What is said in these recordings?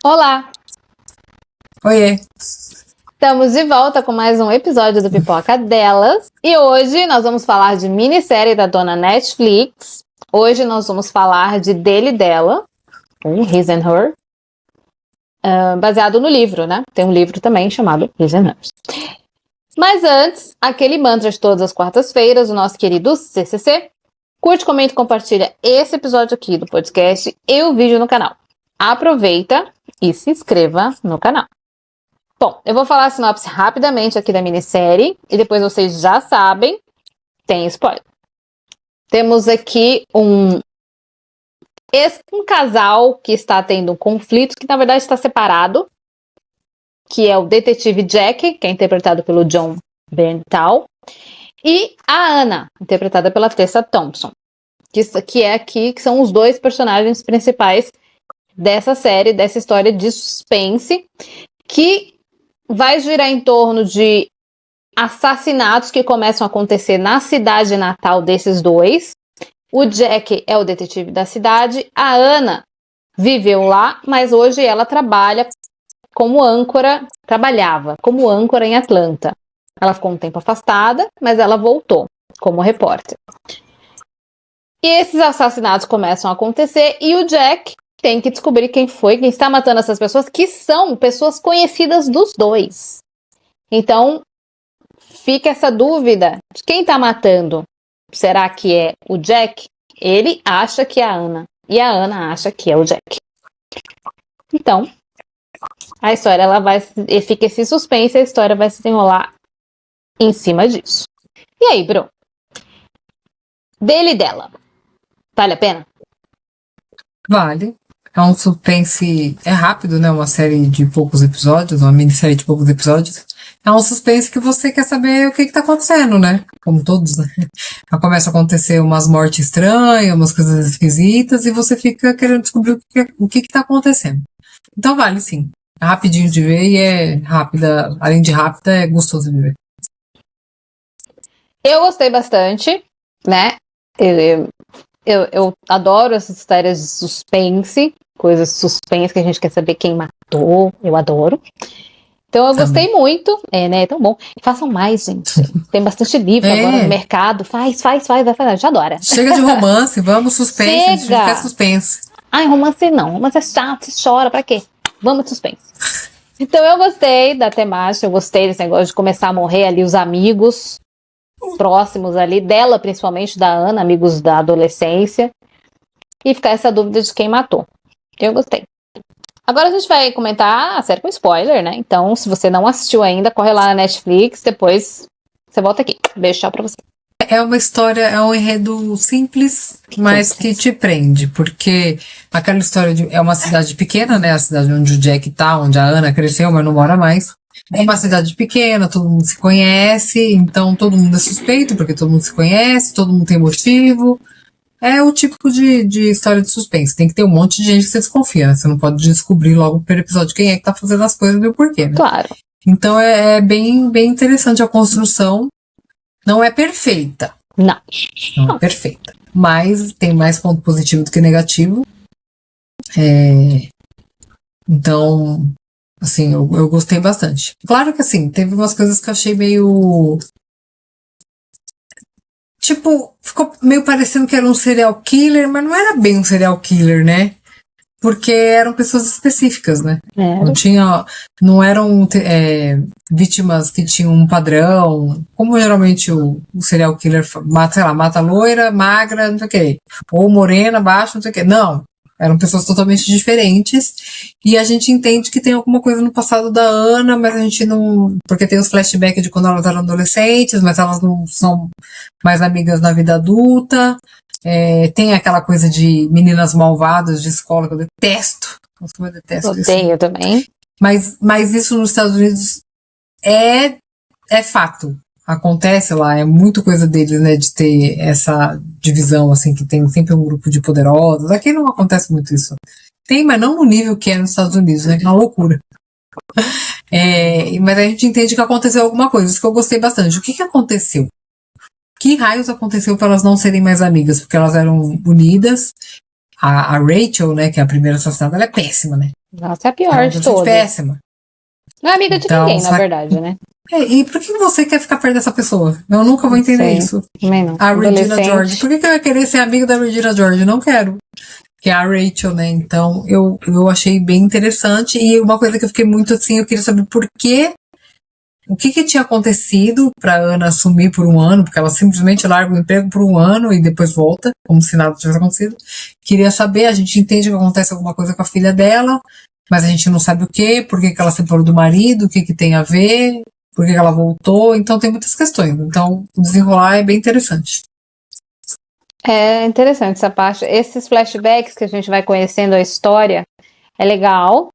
Olá, Oiê. estamos de volta com mais um episódio do Pipoca Delas e hoje nós vamos falar de minissérie da dona Netflix. Hoje nós vamos falar de Dele e Dela, His and Her, baseado no livro, né? Tem um livro também chamado His and Hers. Mas antes, aquele mantra de todas as quartas-feiras, o nosso querido CCC. Curte, comenta e compartilha esse episódio aqui do podcast e o vídeo no canal. Aproveita e se inscreva no canal. Bom, eu vou falar a sinopse rapidamente aqui da minissérie e depois vocês já sabem, tem spoiler. Temos aqui um casal que está tendo um conflito, que na verdade está separado, que é o detetive Jack, que é interpretado pelo Jon Bernthal, e a Anna, interpretada pela Tessa Thompson, que são os dois personagens principais dessa série, dessa história de suspense, que vai girar em torno de assassinatos que começam a acontecer na cidade natal desses dois. O Jack é o detetive da cidade, a Anna viveu lá, mas hoje ela trabalhava como âncora em Atlanta. Ela ficou um tempo afastada, mas ela voltou como repórter. E esses assassinatos começam a acontecer e o Jack tem que descobrir quem está matando essas pessoas, que são pessoas conhecidas dos dois. Então, fica essa dúvida de quem está matando. Será que é o Jack? Ele acha que é a Anna, e a Anna acha que é o Jack. Então, a história fica esse suspense, a história vai se desenrolar em cima disso. E aí, Bru? Dele e Dela. Vale a pena? Vale. É um suspense. É rápido, né? Uma série de poucos episódios, uma minissérie de poucos episódios. É um suspense que você quer saber o que tá acontecendo, né? Como todos, né? Começa a acontecer umas mortes estranhas, umas coisas esquisitas, e você fica querendo descobrir o que tá acontecendo. Então vale, sim. É rapidinho de ver e é rápida. Além de rápida, é gostoso de ver. Eu gostei bastante, né? Eu adoro essas histórias de suspense, coisas de suspense que a gente quer saber quem matou, eu adoro. Então eu gostei muito, né? É tão bom. E façam mais, gente. Tem bastante livro agora no mercado. Faz, vai, já adora. Chega de romance, vamos suspense, a gente quer suspense. Ai, romance não, romance é chato, você chora, pra quê? Vamos de suspense. Então eu gostei da temática, eu gostei desse negócio de começar a morrer ali os amigos próximos ali, dela principalmente, da Anna, amigos da adolescência, e ficar essa dúvida de quem matou. Eu gostei. Agora a gente vai comentar a série com spoiler, né? Então, se você não assistiu ainda, corre lá na Netflix, depois você volta aqui. Beijo, tchau pra você. É uma história, é um enredo simples, mas que te prende, porque aquela história é uma cidade pequena, né? A cidade onde o Jack tá, onde a Anna cresceu, mas não mora mais. É uma cidade pequena, todo mundo se conhece, então todo mundo é suspeito, porque todo mundo se conhece, todo mundo tem motivo. É o típico de história de suspense. Tem que ter um monte de gente que você desconfia, né? Você não pode descobrir logo pelo episódio quem é que tá fazendo as coisas e o porquê, né? Claro. Então é bem, bem interessante a construção. Não é perfeita. Não é perfeita. Mas tem mais ponto positivo do que negativo. Então, assim, eu gostei bastante. Claro que, assim, teve umas coisas que eu achei meio... Tipo, ficou meio parecendo que era um serial killer, mas não era bem um serial killer, né? Porque eram pessoas específicas, né? Não eram vítimas que tinham um padrão, como geralmente o serial killer mata loira, magra, não sei o quê, ou morena, baixa, não sei o quê. Não, eram pessoas totalmente diferentes, e a gente entende que tem alguma coisa no passado da Anna, mas a gente não... Porque tem os flashbacks de quando elas eram adolescentes, mas elas não são mais amigas na vida adulta. Tem aquela coisa de meninas malvadas de escola que eu detesto. Nossa, eu detesto isso. Odeio também. Mas isso nos Estados Unidos é fato. Acontece lá, é muito coisa deles, né, de ter essa divisão, assim, que tem sempre um grupo de poderosos. Aqui não acontece muito isso. Tem, mas não no nível que é nos Estados Unidos, né, que é uma loucura. Mas a gente entende que aconteceu alguma coisa, isso que eu gostei bastante. O que aconteceu? Que raios aconteceu para elas não serem mais amigas? Porque elas eram unidas. A Rachel, né, que é a primeira assassinada, ela é péssima, né? Nossa, é a É pior uma de adolescente todas. péssima. Não é amiga de Então, ninguém, na verdade, né? E por que você quer ficar perto dessa pessoa? Eu nunca vou Não entender sei. isso. Também não. A Regina George. Adolescente. Por que eu ia querer ser amiga da Regina George? Não quero. Que é a Rachel, né? Então, eu achei bem interessante. E uma coisa que eu fiquei muito assim, eu queria saber por quê. O que tinha acontecido pra Ana assumir por um ano, porque ela simplesmente larga o emprego por um ano e depois volta, como se nada tivesse acontecido. Queria saber, a gente entende que acontece alguma coisa com a filha dela, mas a gente não sabe o quê, por que ela separou do marido, o que tem a ver, por que ela voltou, então tem muitas questões. Então, o desenrolar é bem interessante. É interessante essa parte. Esses flashbacks que a gente vai conhecendo a história é legal.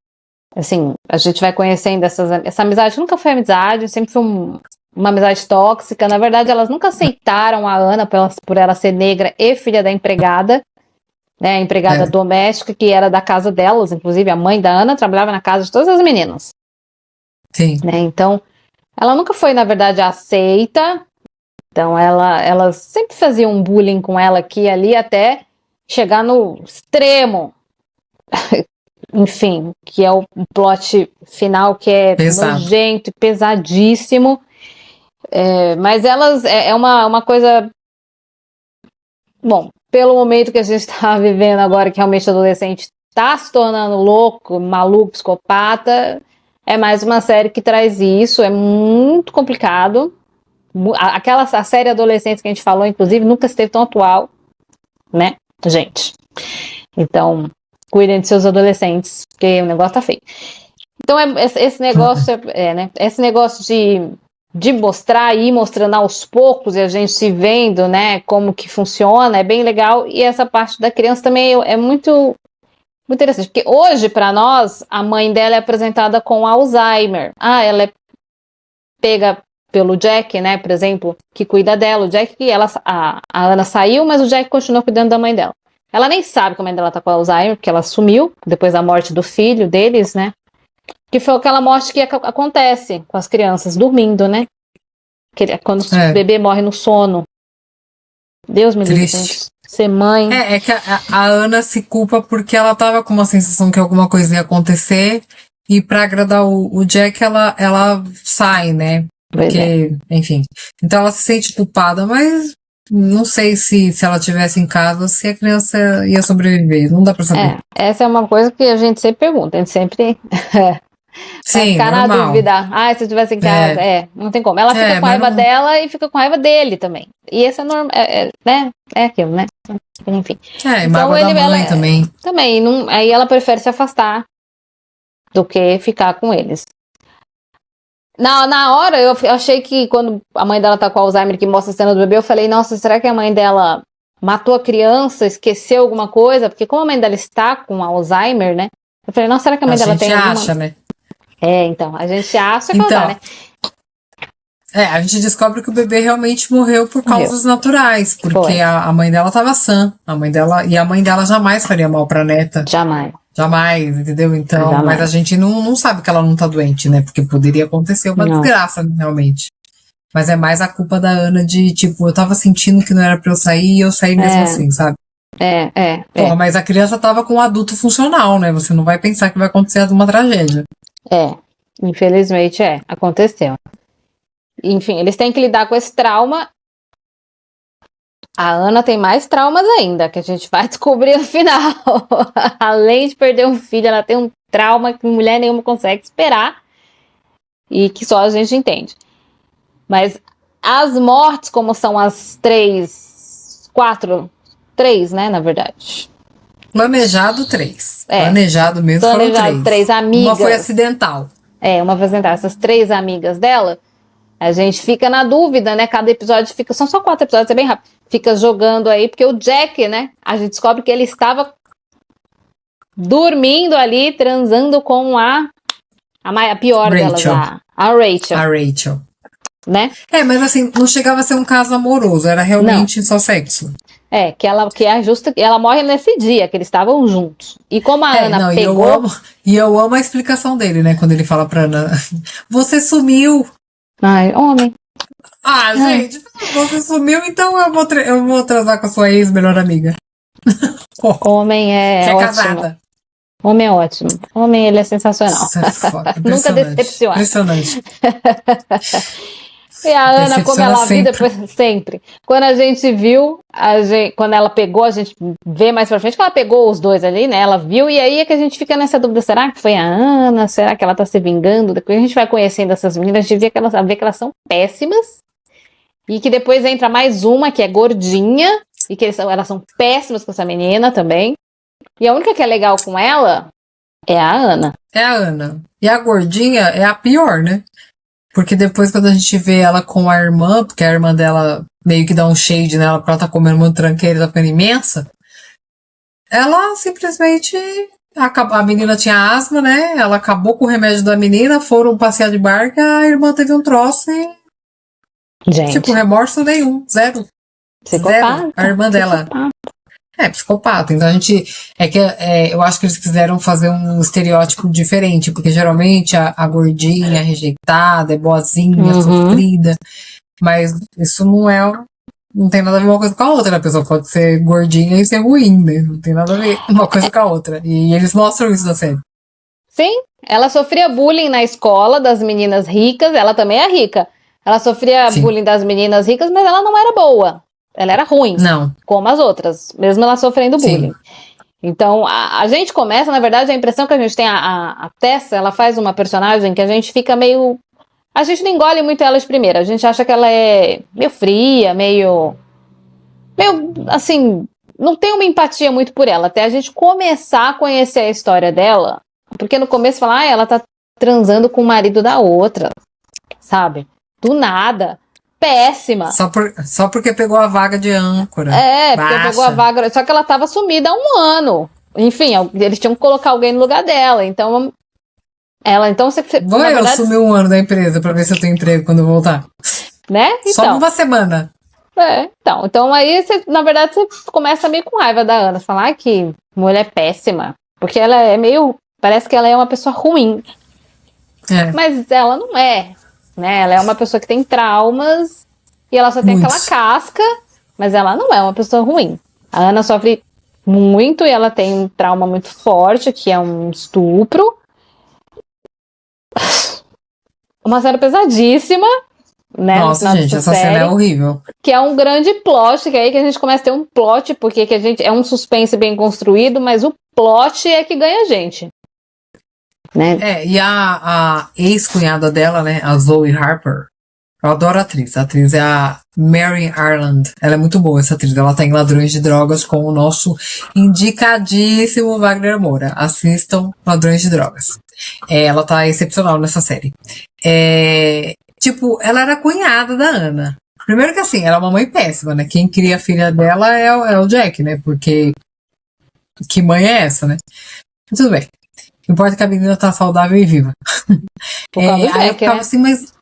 Assim, a gente vai conhecendo essa amizade. Nunca foi amizade, sempre foi uma amizade tóxica. Na verdade, elas nunca aceitaram a Ana por ela ser negra e filha da empregada, né? A empregada doméstica, que era da casa delas. Inclusive, a mãe da Ana trabalhava na casa de todas as meninas. Sim. Né? Então, ela nunca foi, na verdade, aceita. Então, elas sempre faziam um bullying com ela aqui e ali, até chegar no extremo. Enfim, que é o plot final, que é Pesado. nojento e pesadíssimo. Mas elas, é uma coisa... Bom, pelo momento que a gente está vivendo agora, que realmente o adolescente está se tornando louco, maluco, psicopata, é mais uma série que traz isso, é muito complicado. A série Adolescentes que a gente falou, inclusive, nunca esteve tão atual, né, gente? Então, cuidem de seus adolescentes, porque o negócio tá feio. Então, esse negócio, né? Esse negócio de mostrar e ir mostrando aos poucos e a gente se vendo, né, como que funciona, é bem legal. E essa parte da criança também é muito, muito interessante, porque hoje, para nós, a mãe dela é apresentada com Alzheimer. Ela é pega pelo Jack, né, por exemplo, que cuida dela. O Jack, a Ana saiu, mas o Jack continua cuidando da mãe dela. Ela nem sabe que a mãe dela tá com Alzheimer, porque ela sumiu depois da morte do filho deles, né? Que foi aquela morte que acontece com as crianças dormindo, né? Quando o bebê morre no sono. Deus me livre, gente. Ser mãe. É que a Ana se culpa porque ela tava com uma sensação que alguma coisa ia acontecer e pra agradar o Jack ela sai, né? Porque, enfim. Então ela se sente culpada, mas não sei se ela tivesse em casa, se a criança ia sobreviver. Não dá pra saber. Essa é uma coisa que a gente sempre pergunta. A gente sempre vai Sim, ficar normal. na dúvida. Se eu estivesse em casa, não tem como. Ela fica com raiva dela e fica com raiva dele também. E esse é normal, né? É aquilo, né? Enfim. Então, mágoa da mãe também. Também. Aí ela prefere se afastar do que ficar com eles. Na hora, eu achei que quando a mãe dela tá com Alzheimer, que mostra a cena do bebê, eu falei, nossa, será que a mãe dela matou a criança, esqueceu alguma coisa? Porque como a mãe dela está com Alzheimer, né? Eu falei, nossa, será que a mãe dela tem alguma... A gente acha, né? Então, a gente acha que ela tá, né? A gente descobre que o bebê realmente morreu por causas naturais, porque a mãe dela tava sã. A mãe dela jamais faria mal pra neta. Jamais, entendeu? Então, mas a gente não sabe que ela não tá doente, né? Porque poderia acontecer uma desgraça, realmente. Mas é mais a culpa da Ana de, tipo, eu tava sentindo que não era pra eu sair e eu saí mesmo assim, sabe? Porra, mas a criança tava com um adulto funcional, né? Você não vai pensar que vai acontecer uma tragédia. Infelizmente aconteceu. Enfim, eles têm que lidar com esse trauma. A Ana tem mais traumas ainda, que a gente vai descobrir no final. Além de perder um filho, ela tem um trauma que mulher nenhuma consegue esperar e que só a gente entende. Mas as mortes, como são as três, né, na verdade. Planejado 3. Planejado mesmo foram 3. Amigas. Uma foi acidental. Uma foi acidental. Essas 3 amigas dela, a gente fica na dúvida, né? Cada episódio fica... São só 4 episódios, é bem rápido. Fica jogando aí, porque o Jack, né? A gente descobre que ele estava dormindo ali, transando com a pior delas, a Rachel. A Rachel. Né? Mas assim, não chegava a ser um caso amoroso, era realmente só sexo. Ela morre nesse dia, que eles estavam juntos. E como a Ana pegou... Eu amo a explicação dele, né? Quando ele fala pra Ana, você sumiu. Ai, homem. Gente, você sumiu, então eu vou transar com a sua ex-melhor amiga. Homem é ótimo. Casada. Homem é ótimo. Homem, ele é sensacional. Isso é foda. Nunca Impressionante. decepciona. Impressionante. E a Ana, como ela viu sempre. depois, sempre. Quando a gente viu, quando ela pegou, a gente vê mais pra frente que ela pegou os dois ali, né? Ela viu, e aí é que a gente fica nessa dúvida: será que foi a Ana? Será que ela tá se vingando? Depois a gente vai conhecendo essas meninas, a gente vê que elas são péssimas. E que depois entra mais uma, que é gordinha, e que elas são péssimas com essa menina também. E a única que é legal com ela é a Ana. É a Ana. E a gordinha é a pior, né? Porque depois, quando a gente vê ela com a irmã, porque a irmã dela meio que dá um shade nela porque ela tá comendo muito tranqueira e tá ficando imensa, ela simplesmente. A menina tinha asma, né? Ela acabou com o remédio da menina, foram passear de barco, a irmã teve um troço e. Gente. Tipo, remorso nenhum, zero. Psicopata. Zero. A irmã dela. Psicopata. Então a gente. Eu acho que eles quiseram fazer um estereótipo diferente, porque geralmente a gordinha é rejeitada, é boazinha, sofrida. Mas isso não tem nada a ver uma coisa com a outra, né? A pessoa pode ser gordinha e ser ruim, né? Não tem nada a ver uma coisa com a outra. E eles mostram isso na série. Sim, ela sofria bullying na escola das meninas ricas, ela também é rica. Ela sofria bullying das meninas ricas, mas ela não era boa. Ela era ruim. Não. Como as outras, mesmo ela sofrendo bullying. Então, a gente começa, na verdade, a impressão que a gente tem, a Tessa, ela faz uma personagem que a gente fica meio... A gente não engole muito ela de primeira. A gente acha que ela é meio fria, meio, assim, não tem uma empatia muito por ela. Até a gente começar a conhecer a história dela. Porque no começo fala, ela tá transando com o marido da outra, sabe? Do nada. Péssima. Só porque pegou a vaga de âncora. Porque pegou a vaga. Só que ela tava sumida há um ano. Enfim, eles tinham que colocar alguém no lugar dela. Então, Vou eu sumir um ano da empresa pra ver se eu tenho emprego quando eu voltar. Né? Então, só uma semana. Então aí, na verdade, você começa meio com raiva da Ana. Falar que mulher péssima. Porque ela é meio... Parece que ela é uma pessoa ruim. Mas ela não é. Né? Ela é uma pessoa que tem traumas e ela só tem aquela casca, mas ela não é uma pessoa ruim. A Ana sofre muito e ela tem um trauma muito forte, que é um estupro. Uma série pesadíssima, né? Nossa, gente, essa cena é horrível. Que é um grande plot, que é aí que a gente começa a ter um plot, porque que a gente é um suspense bem construído, mas o plot é que ganha a gente. Né? E a ex-cunhada dela, né, a Zoe Harper, eu adoro a atriz. A atriz é a Mary Ireland. Ela é muito boa, essa atriz. Ela tá em Ladrões de Drogas com o nosso indicadíssimo Wagner Moura. Assistam Ladrões de Drogas. Ela tá excepcional nessa série. Ela era cunhada da Ana. Primeiro que assim, ela é uma mãe péssima, né? Quem cria a filha dela é o Jack, né? Porque que mãe é essa, né? Tudo bem. Importa que a menina tá saudável e viva. Aí eu ficava assim, mas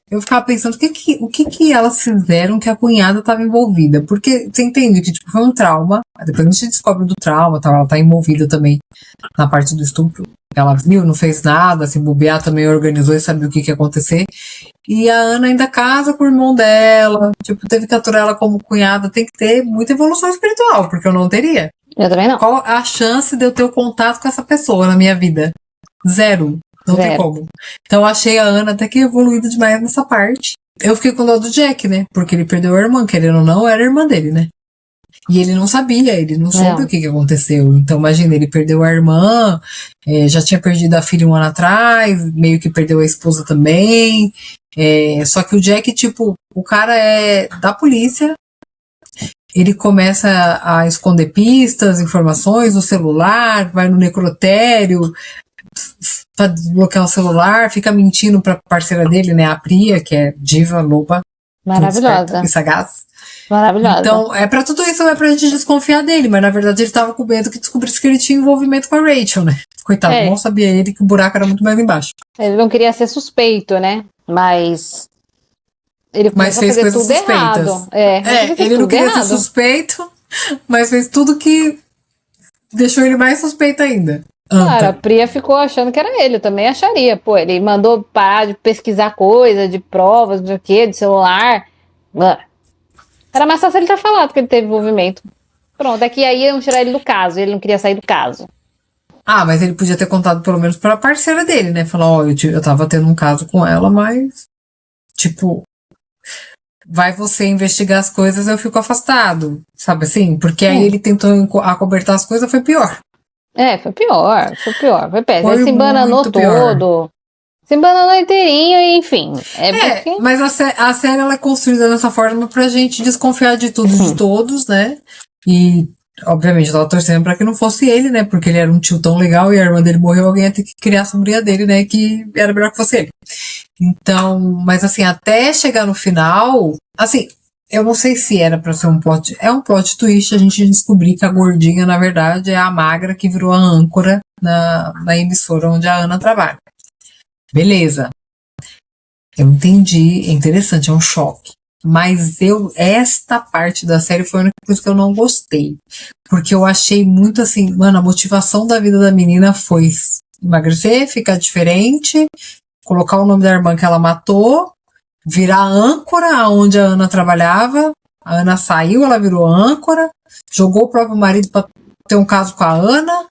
eu ficava pensando o que elas fizeram que a cunhada tava envolvida, porque você entende que tipo, foi um trauma, depois a gente descobre do trauma, ela tá envolvida também na parte do estupro, ela viu, não fez nada, se bobear também organizou e sabia o que ia acontecer, e a Ana ainda casa com o irmão dela, tipo, teve que aturar ela como cunhada, tem que ter muita evolução espiritual, porque eu não teria. Eu também não. Qual a chance de eu ter o contato com essa pessoa na minha vida? Zero. Não tem como. Então eu achei a Ana até que evoluída demais nessa parte. Eu fiquei com dó do Jack, né? Porque ele perdeu a irmã, querendo ou não, era a irmã dele, né? E ele não sabia, ele não soube o que aconteceu. Então imagina, ele perdeu a irmã, já tinha perdido a filha um ano atrás, meio que perdeu a esposa também. Só que o Jack, tipo, o cara é da polícia. Ele começa a esconder pistas, informações no celular, vai no necrotério pra desbloquear o celular, fica mentindo pra parceira dele, né, a Priya, que é diva, loba, maravilhosa e sagaz. Maravilhosa. Então, pra tudo isso é pra gente desconfiar dele, mas na verdade ele tava com medo que descobrisse que ele tinha envolvimento com a Rachel, né? Coitado, não sabia ele que o buraco era muito mais embaixo. Ele não queria ser suspeito, né? Mas ele fez coisas tudo suspeitas. Errado. Ele não queria ser suspeito, mas fez tudo que deixou ele mais suspeito ainda. Claro, a Priya ficou achando que era ele, eu também acharia. Pô, ele mandou parar de pesquisar coisa, de provas, não sei o quê, de celular. Era mais fácil ele ter falado que ele teve envolvimento. Pronto, é que aí iam tirar ele do caso, ele não queria sair do caso. Ah, mas ele podia ter contado pelo menos pra parceira dele, né? Falar, ó, eu tava tendo um caso com ela, mas, tipo, vai você investigar as coisas, eu fico afastado, sabe assim? Porque aí ele tentou acobertar as coisas, foi pior. Foi pior, foi péssimo. Foi Ele se embananou muito pior. todo, se embananou inteirinho, e enfim. Porque... Mas a série ela é construída dessa forma pra gente desconfiar de tudo e de todos, né? E, obviamente, eu tava torcendo pra que não fosse ele, né? Porque ele era um tio tão legal e a irmã dele morreu, alguém ia ter que criar a sombrinha dele, né? Que era melhor que fosse ele. Então, mas assim, até chegar no final, assim, eu não sei se era pra ser um plot, é um plot twist a gente descobrir que a gordinha, na verdade, é a magra que virou a âncora na emissora onde a Ana trabalha. Beleza. Eu entendi, é interessante, é um choque. Mas esta parte da série foi a única coisa que eu não gostei. Porque eu achei muito assim, mano, a motivação da vida da menina foi emagrecer, ficar diferente, colocar o nome da irmã que ela matou, virar âncora onde a Ana trabalhava. A Ana saiu, ela virou âncora, jogou o próprio marido pra ter um caso com a Ana.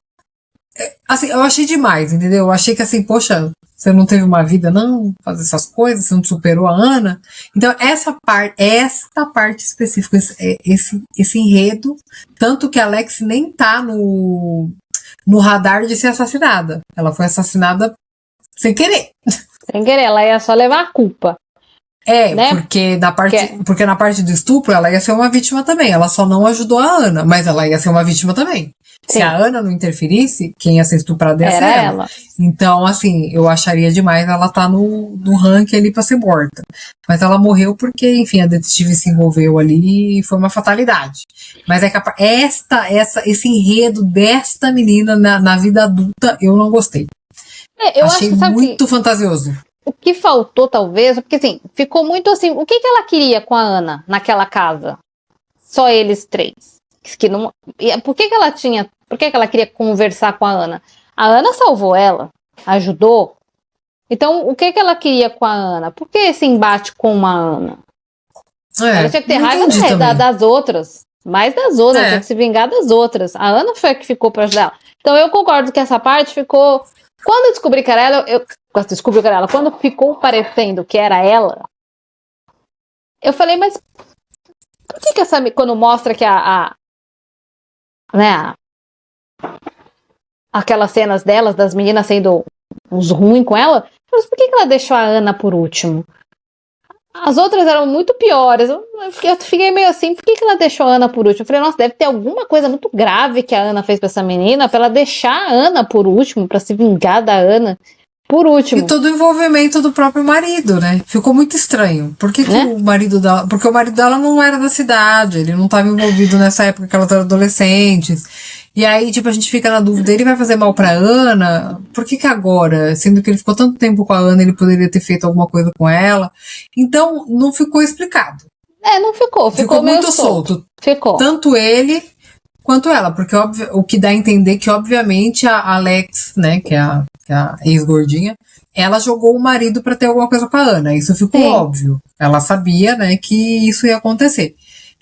Assim, eu achei demais, entendeu? Eu achei que assim, poxa, você não teve uma vida, não? Fazer essas coisas, você não superou a Ana. Então, esta parte específica, esse enredo, tanto que a Alex nem tá no radar de ser assassinada. Ela foi assassinada sem querer. Sem querer, ela ia só levar a culpa. Né? Porque na parte do estupro ela ia ser uma vítima também. Ela só não ajudou a Ana, mas ela ia ser uma vítima também. Sim. Se a Ana não interferisse, quem ia ser estuprada ia ser ela. Então, assim, eu acharia demais ela tá no ranking ali pra ser morta. Mas ela morreu porque, enfim, a detetive se envolveu ali e foi uma fatalidade. Mas é capaz. Esse enredo desta menina na vida adulta, eu não gostei. Eu achei acho que, muito fantasioso. O que faltou, talvez, porque assim, ficou muito assim, o que ela queria com a Ana naquela casa? Só eles três. Que não, por que ela queria conversar com a Ana? A Ana salvou ela, ajudou. Então, o que ela queria com a Ana? Por que esse embate com a Ana? Ela tinha que ter raiva das outras. Mais das outras, tinha que se vingar das outras. A Ana foi a que ficou pra ajudar ela. Então, eu concordo que essa parte ficou... Quando eu descobri que era ela, quando ficou parecendo que era ela, eu falei, mas por que essa... Quando mostra que aquelas cenas delas, das meninas sendo uns ruins com ela, mas por que ela deixou a Ana por último? As outras eram muito piores. Eu fiquei meio assim, por que ela deixou a Ana por último? Eu falei, nossa, deve ter alguma coisa muito grave que a Ana fez pra essa menina, pra ela deixar a Ana por último, pra se vingar da Ana por último. E todo o envolvimento do próprio marido, né? Ficou muito estranho. Por que o marido dela... Porque o marido dela não era da cidade, ele não estava envolvido nessa época que elas eram adolescentes. E aí, tipo, a gente fica na dúvida, ele vai fazer mal pra Ana? Por que agora? Sendo que ele ficou tanto tempo com a Ana, ele poderia ter feito alguma coisa com ela. Então, não ficou explicado. Não ficou. Ficou meio muito solto. Ficou. Tanto ele quanto ela. Porque o que dá a entender que, obviamente, a Alex, né, que é a ex-gordinha, ela jogou o marido pra ter alguma coisa com a Ana. Isso ficou óbvio. Ela sabia, né, que isso ia acontecer.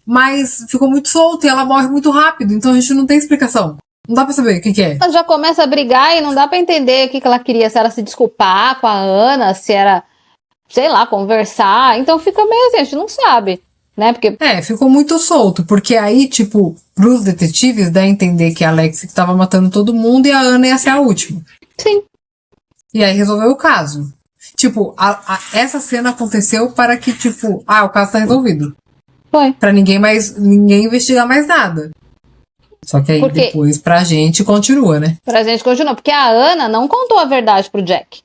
Mas ficou muito solto e ela morre muito rápido, então a gente não tem explicação. Não dá pra saber o que é. Ela já começa a brigar e não dá pra entender o que ela queria, se era se desculpar com a Ana, se era, sei lá, conversar. Então fica meio assim, a gente não sabe, né? Porque... ficou muito solto, porque aí, tipo, pros detetives dá a entender que a Alex que tava matando todo mundo e a Ana ia ser a última. Sim. E aí resolveu o caso. Tipo, essa cena aconteceu para que, tipo, o caso tá resolvido. Foi. Pra ninguém investigar mais nada. Só que aí depois pra gente continua, né? Pra gente continua, porque a Ana não contou a verdade pro Jack.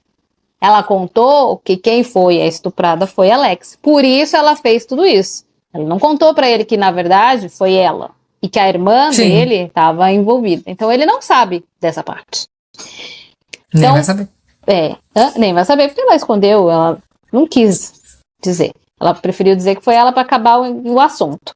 Ela contou que quem foi a estuprada foi a Alex. Por isso ela fez tudo isso. Ela não contou pra ele que na verdade foi ela. E que a irmã dele estava envolvida. Então ele não sabe dessa parte. Nem vai saber. Nem vai saber porque ela escondeu, ela não quis dizer. Ela preferiu dizer que foi ela para acabar o assunto.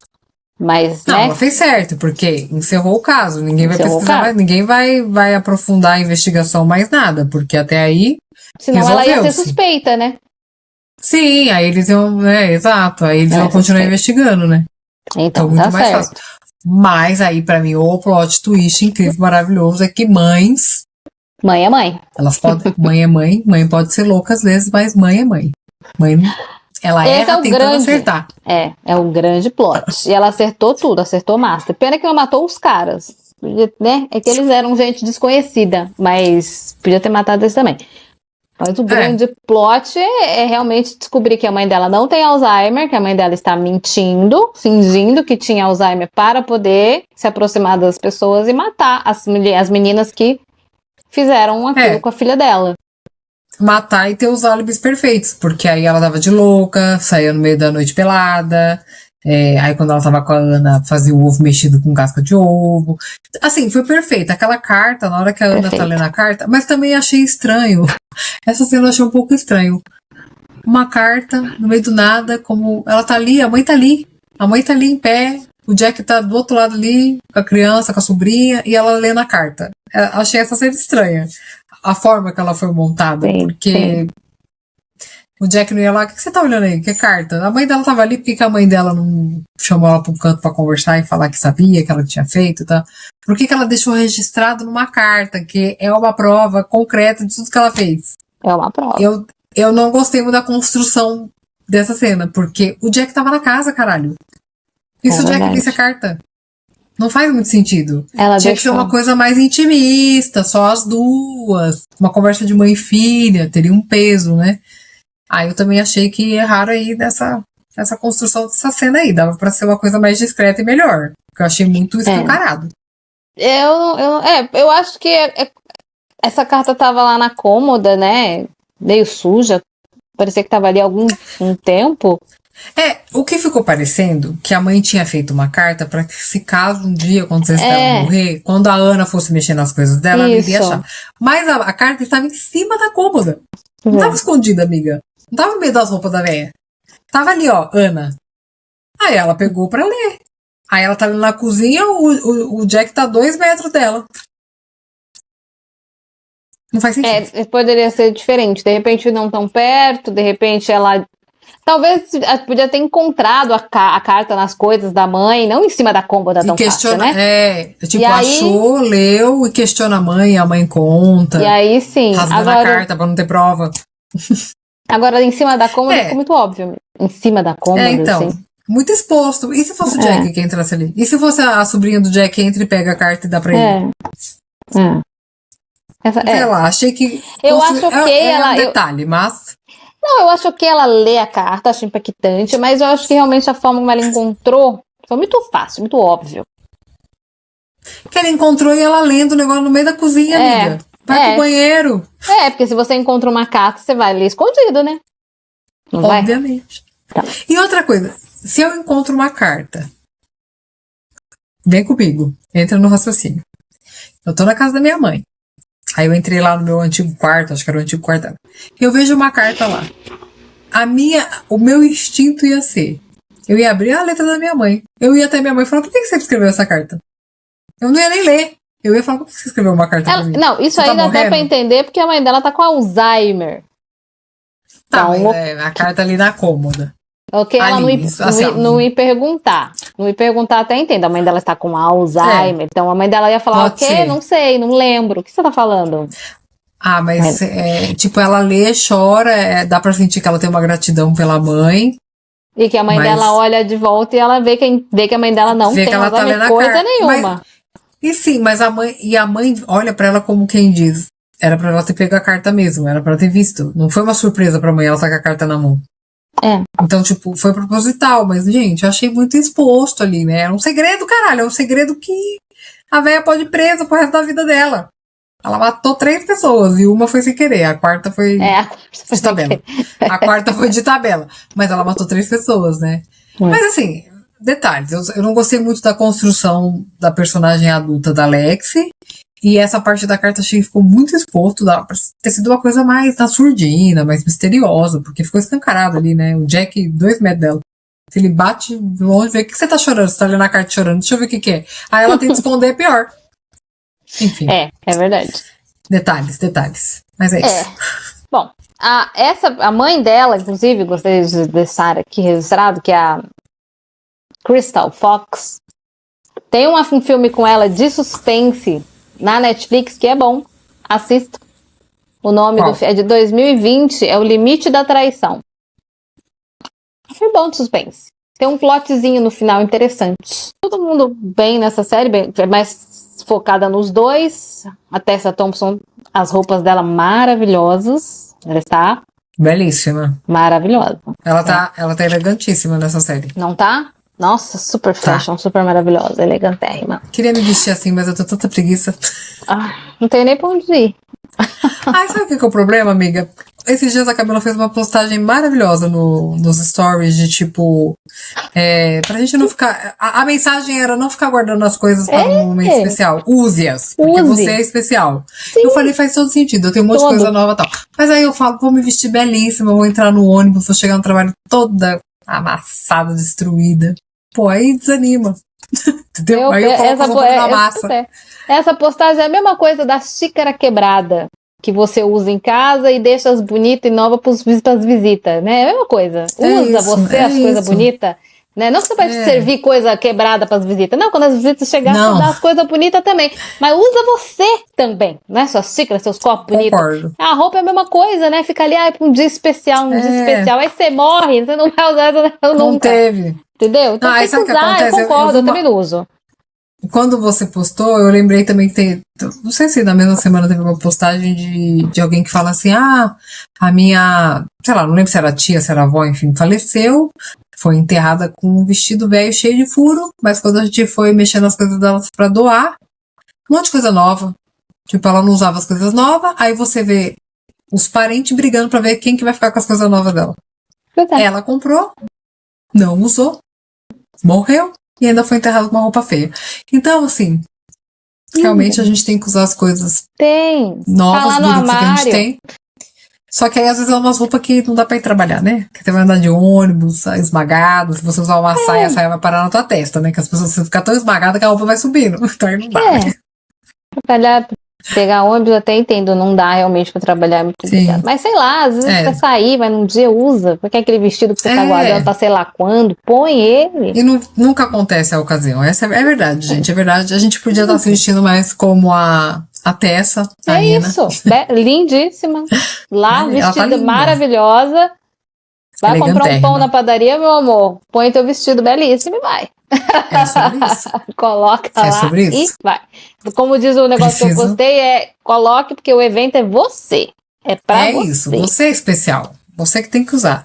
Mas, não, ela fez certo, porque encerrou o caso. Ninguém vai pesquisar mais, ninguém vai aprofundar a investigação mais nada, porque até aí. Senão ela ia ser suspeita, né? Sim, aí eles iam. Exato. Aí eles iam continuar investigando, né? Então muito tá mais certo. fácil. Mas aí, pra mim, o plot twist incrível, maravilhoso é que mães Mãe é mãe. Elas podem. Mãe é mãe, mãe pode ser louca às vezes, mas mãe é mãe. Mãe, ela Esse erra é o tentando grande. acertar. É um grande plot. E ela acertou tudo, acertou massa. Pena que ela matou os caras. Né? É que eles eram gente desconhecida, mas podia ter matado eles também. Mas o grande plot é realmente descobrir que a mãe dela não tem Alzheimer, que a mãe dela está mentindo, fingindo que tinha Alzheimer para poder se aproximar das pessoas e matar as meninas que fizeram aquilo com a filha dela. Matar e ter os álibis perfeitos, porque aí ela tava de louca, saía no meio da noite pelada, aí quando ela tava com a Ana, fazia o ovo mexido com casca de ovo. Assim, foi perfeito. Aquela carta, na hora que a Ana tá lendo a carta, mas também achei estranho. Essa cena eu achei um pouco estranho. Uma carta, no meio do nada, como ela tá ali, a mãe tá ali em pé, o Jack tá do outro lado ali, com a criança, com a sobrinha, e ela lendo a carta. Achei essa cena estranha. A forma que ela foi montada, porque o Jack não ia lá, o que você tá olhando aí? Que carta? A mãe dela tava ali, por que a mãe dela não chamou ela pro canto pra conversar e falar que sabia, que ela tinha feito, tá? Por que ela deixou registrado numa carta, que é uma prova concreta de tudo que ela fez? É uma prova. Eu não gostei muito da construção dessa cena, porque o Jack tava na casa, caralho. E se o Jack visse a carta? Não faz muito sentido. Tinha que ser uma coisa mais intimista, só as duas. Uma conversa de mãe e filha, teria um peso, né? Aí eu também achei que erraram aí nessa construção dessa cena aí. Dava pra ser uma coisa mais discreta e melhor. Porque eu achei muito escancarado. Eu acho que essa carta tava lá na cômoda, né? Meio suja. Parecia que tava ali há um tempo. O que ficou parecendo que a mãe tinha feito uma carta pra que, se caso um dia acontecesse dela morrer, quando a Ana fosse mexer nas coisas dela, ela iria achar. Mas a carta estava em cima da cômoda. Não tava escondida, amiga. Não tava no meio das roupas da velha. Tava ali, ó, Ana. Aí ela pegou pra ler. Aí ela tá ali na cozinha, o Jack tá a 2 metros dela. Não faz sentido. Poderia ser diferente. De repente não tão perto, de repente ela... Talvez podia ter encontrado a carta nas coisas da mãe, não em cima da cômoda tão fácil, né? Achou, leu e questiona a mãe conta. E aí sim. Rasgando a carta pra não ter prova. Agora, em cima da cômoda ficou muito óbvio. Em cima da cômoda, então. Assim. Muito exposto. E se fosse o Jack que entrasse ali? E se fosse a sobrinha do Jack que entra e pega a carta e dá pra ele? Sei lá, achei que... Eu acho que ela... um detalhe, mas... Não, eu acho que ela lê a carta, acho impactante, mas eu acho que realmente a forma como ela encontrou foi muito fácil, muito óbvio. Que ela encontrou e ela lendo o negócio no meio da cozinha, amiga. Vai pro banheiro. Porque se você encontra uma carta, você vai ler escondido, né? Não obviamente. Tá. E outra coisa, se eu encontro uma carta, vem comigo, entra no raciocínio. Eu tô na casa da minha mãe. Aí eu entrei lá no meu antigo quarto, acho que era o antigo quarto. Eu vejo uma carta lá. O meu instinto ia ser, eu ia abrir a letra da minha mãe. Eu ia até minha mãe e falar, por que você escreveu essa carta? Eu não ia nem ler. Eu ia falar, por que você escreveu uma carta pra mim? Não, isso aí dá pra entender, porque a mãe dela tá com Alzheimer. Tá, então, a carta ali na cômoda. Ok, ela não ia perguntar. Não ia perguntar, até entendo. A mãe dela está com Alzheimer. Então a mãe dela ia falar, o quê? Não sei, não lembro. O que você tá falando? Mas tipo, ela lê, chora, dá pra sentir que ela tem uma gratidão pela mãe. E que a mãe dela olha de volta e ela vê que a mãe dela não tem Alzheimer coisa nenhuma. E sim, mas a mãe olha pra ela como quem diz, era pra ela ter pego a carta mesmo, era pra ela ter visto. Não foi uma surpresa pra mãe ela estar com a carta na mão. Então, tipo, foi proposital, mas, gente, eu achei muito exposto ali, né? É um segredo, caralho, é um segredo que a véia pode ir presa pro resto da vida dela. Ela matou 3 pessoas e uma foi sem querer, a quarta foi de tabela. A quarta foi de tabela, mas ela matou 3 pessoas, né? Mas, assim, detalhes, eu não gostei muito da construção da personagem adulta da Lexi. E essa parte da carta achei que ficou muito exposto, dá pra ter sido uma coisa mais na surdina, mais misteriosa, porque ficou escancarado ali, né? O Jack, 2 metros dela. Se ele bate longe, vê o que você tá chorando, você tá lendo a carta chorando, deixa eu ver o que é. Aí ela tenta esconder, é pior. Enfim. É verdade. Detalhes. Mas é isso. Bom, a mãe dela, inclusive, gostei de deixar aqui registrado, que é a Crystal Fox, tem um filme com ela de suspense na Netflix, que é bom. Assista. O nome Qual? é de 2020, é O Limite da Traição. Foi bom de suspense. Tem um plotzinho no final interessante. Todo mundo bem nessa série, bem, é mais focada nos dois. A Tessa Thompson, as roupas dela maravilhosas. Ela está Belíssima. maravilhosa. Ela tá elegantíssima nessa série. Não tá? Nossa, super fashion, super maravilhosa, elegantérrima. Queria me vestir assim, mas eu tô tanta preguiça. Não tenho nem pra onde ir. Sabe o que é o problema, amiga? Esses dias a Camila fez uma postagem maravilhosa nos stories de tipo, pra gente não ficar. A mensagem era não ficar guardando as coisas para um momento especial. Use-as, porque você é especial. Sim. Eu falei, faz todo sentido, eu tenho um monte de coisa nova e tal. Mas aí eu falo, vou me vestir belíssima, vou entrar no ônibus, vou chegar no trabalho toda amassada, destruída. Pô, aí desanima. Entendeu? Aí eu coloco na massa. Essa postagem é a mesma coisa da xícara quebrada que você usa em casa e deixa as bonitas e novas para as visitas, né? É a mesma coisa. Usa as coisas bonitas, né? Não que você vai servir coisa quebrada para as visitas. Não, quando as visitas chegarem, você dá as coisas bonitas também. Mas usa você também, né? Suas xícaras, seus copos bonitos. A roupa é a mesma coisa, né? Fica ali, para um dia especial, dia especial. Aí você morre, você não vai usar essa nunca. Não teve. Entendeu? Então tem que usar, eu concordo, eu também não uso. Quando você postou, eu lembrei também que tem. Não sei se na mesma semana teve uma postagem de alguém que fala assim: a minha. Sei lá, não lembro se era tia, se era avó, enfim, faleceu. Foi enterrada com um vestido velho cheio de furo. Mas quando a gente foi mexendo nas coisas dela pra doar, um monte de coisa nova. Tipo, ela não usava as coisas novas. Aí você vê os parentes brigando pra ver quem que vai ficar com as coisas novas dela. Ela comprou, não usou, morreu. E ainda foi enterrado com uma roupa feia. Então, assim, realmente a gente tem que usar as coisas novas, bonitas que a gente tem. Só que aí, às vezes, é umas roupas que não dá pra ir trabalhar, né? Porque você vai andar de ônibus, esmagado. Se você usar uma saia, a saia vai parar na tua testa, né? Que as pessoas vão ficar tão esmagadas que a roupa vai subindo. Então aí não dá, né? Trabalhar, pegar ônibus, eu até entendo, não dá realmente pra trabalhar muito complicado. Mas sei lá, às vezes vai sair, vai num dia, usa. Porque aquele vestido que você tá guardando pra sei lá quando, põe ele. E nunca acontece a ocasião. Essa é verdade, gente. É verdade. A gente podia estar se vestindo mais como a Tessa. Isso. Lindíssima. Lá, vestida maravilhosa. Vai comprar um pão na padaria, meu amor. Põe teu vestido belíssimo e vai. É sobre isso. Coloca lá sobre isso. E vai. Como diz o negócio que eu gostei, coloque porque o evento é você. É pra você. É isso, você é especial. Você que tem que usar.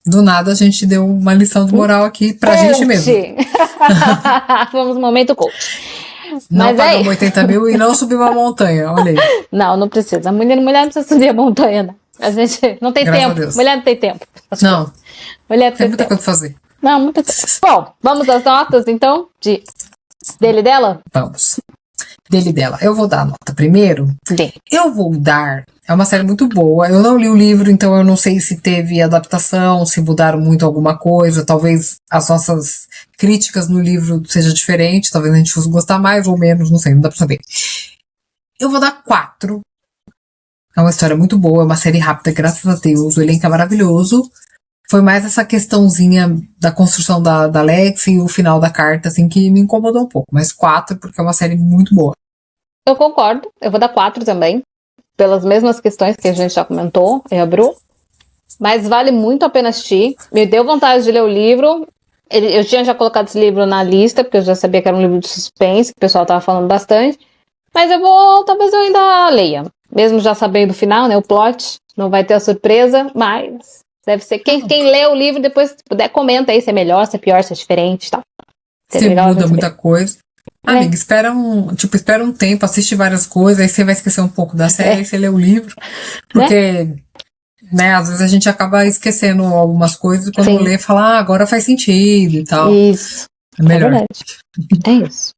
Do nada a gente deu uma lição de moral aqui pra gente mesmo. Vamos no momento coach. Não pagamos 80 mil e não subimos a montanha, olha aí. Não precisa. Mulher não precisa subir a montanha, né? A gente não tem tempo. Mulher não tem tempo. Não. Mulher tem muita coisa pra fazer. Não, muita coisa. Bom, vamos às notas, então, dele e dela? Vamos. Dele e dela. Eu vou dar a nota primeiro. Sim. Eu vou dar... É uma série muito boa. Eu não li o livro, então eu não sei se teve adaptação, se mudaram muito alguma coisa. Talvez as nossas críticas no livro sejam diferentes. Talvez a gente fosse gostar mais ou menos, não sei, não dá pra saber. Eu vou dar 4. É uma história muito boa, é uma série rápida, graças a Deus. O elenco é maravilhoso. Foi mais essa questãozinha da construção da Lex e o final da carta, assim, que me incomodou um pouco. Mas 4, porque é uma série muito boa. Eu concordo. Eu vou dar 4 também. Pelas mesmas questões que a gente já comentou, eu e a Bru. Mas vale muito a pena assistir. Me deu vontade de ler o livro. Eu tinha já colocado esse livro na lista, porque eu já sabia que era um livro de suspense, que o pessoal tava falando bastante. Mas talvez eu ainda leia. Mesmo já sabendo o final, né, o plot. Não vai ter a surpresa, mas... Deve ser. Quem lê o livro, depois, se puder, comenta aí se é melhor, se é pior, se é diferente e tal. Se muda muita coisa. Amiga, espera um tempo, assiste várias coisas, aí você vai esquecer um pouco da série, aí você lê o livro. Porque, né, às vezes a gente acaba esquecendo algumas coisas e quando lê, fala, agora faz sentido e tal. Isso. É melhor. É isso.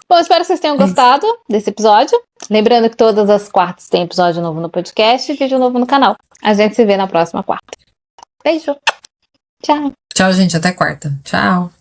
Bom, espero que vocês tenham gostado desse episódio. Lembrando que todas as quartas tem episódio novo no podcast e vídeo novo no canal. A gente se vê na próxima quarta. Beijo. Tchau. Tchau, gente. Até quarta. Tchau.